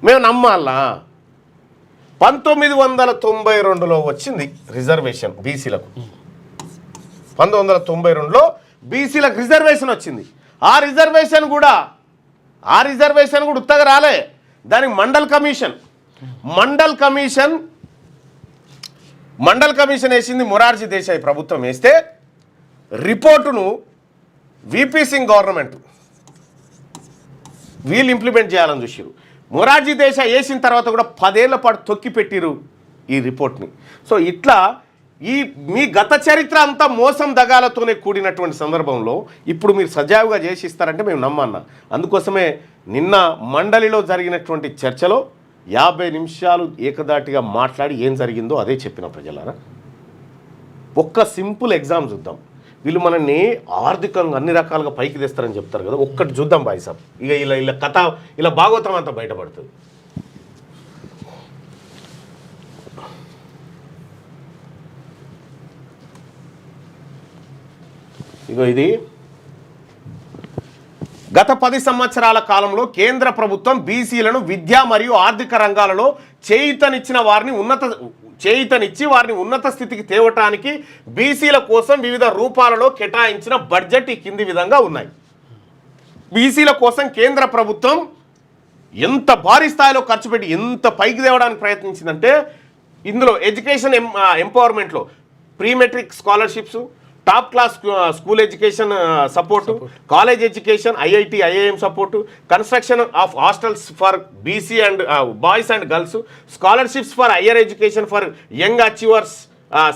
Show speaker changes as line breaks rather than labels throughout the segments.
మేము నమ్మాలా? 1992లో వచ్చింది రిజర్వేషన్ బీసీలకు. 1992లో బీసీలకు రిజర్వేషన్ వచ్చింది. ఆ రిజర్వేషన్ కూడా ఉత్తగా రాలే. దానికి మండల్ కమిషన్ వేసింది మొరార్జీ దేశాయ్ ప్రభుత్వం వేస్తే రిపోర్టును విపి సింగ్ గవర్నమెంట్ వీళ్ళు ఇంప్లిమెంట్ చేయాలని చూసిరు. మొరార్జీ దేశాయ్ వేసిన తర్వాత కూడా 10 ఏళ్ల పాటు తొక్కి పెట్టిరు ఈ రిపోర్ట్ని. సో ఇట్లా మీ గత చరిత్ర అంతా మోసం దగాలతోనే కూడినటువంటి సందర్భంలో ఇప్పుడు మీరు సజావుగా చేసి ఇస్తారంటే మేము నమ్మన్నా. అందుకోసమే నిన్న మండలిలో జరిగినటువంటి చర్చలో 50 నిమిషాలు ఏకదాటిగా మాట్లాడి ఏం జరిగిందో అదే చెప్పిన ప్రజలారా. ఒక్క సింపుల్ ఎగ్జామ్ చూద్దాం. వీళ్ళు మనల్ని ఆర్థికంగా అన్ని రకాలుగా పైకి తెస్తారని చెప్తారు కదా, ఒక్కటి చూద్దాం బాయ్ సాబ్. ఇక ఇలా కథ ఇలా భాగవతం అంతా బయటపడుతుంది. ఇగో ఇది గత 10 సంవత్సరాల కాలంలో కేంద్ర ప్రభుత్వం బీసీలను విద్యా మరియు ఆర్థిక రంగాలలో చేయూతనిచ్చి వారిని ఉన్నత స్థితికి తేవటానికి బీసీల కోసం వివిధ రూపాలలో కేటాయించిన బడ్జెట్ ఈ కింది విధంగా ఉన్నాయి. బీసీల కోసం కేంద్ర ప్రభుత్వం ఎంత భారీ స్థాయిలో ఖర్చు పెట్టి ఎంత పైకి తేవడానికి ప్రయత్నించిందంటే ఇందులో ఎడ్యుకేషన్ ఎంపవర్మెంట్లో pre matric scholarships, top class school education support, college education, IIT IIM support, construction of hostels for BC and boys and girls, scholarships for higher education for young achievers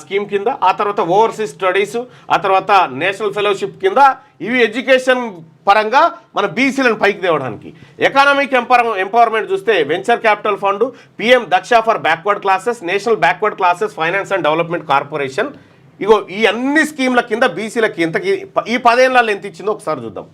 scheme కింద, ఆ తర్వాత overseas studies, ఆ తర్వాత national fellowship కింద ఇవి education పరంగా మన బీసీలను పైకి తేవడానికి. ఎకానమిక్ ఎంపవర్మెంట్ చూస్తే venture capital fund, PM Daksh for backward classes, national backward classes finance and development corporation. ఇగో ఈ అన్ని స్కీమ్ల కింద బీసీలకి ఈ 10 ఏళ్ళలో ఎంత ఇచ్చిందో ఒకసారి చూద్దాం.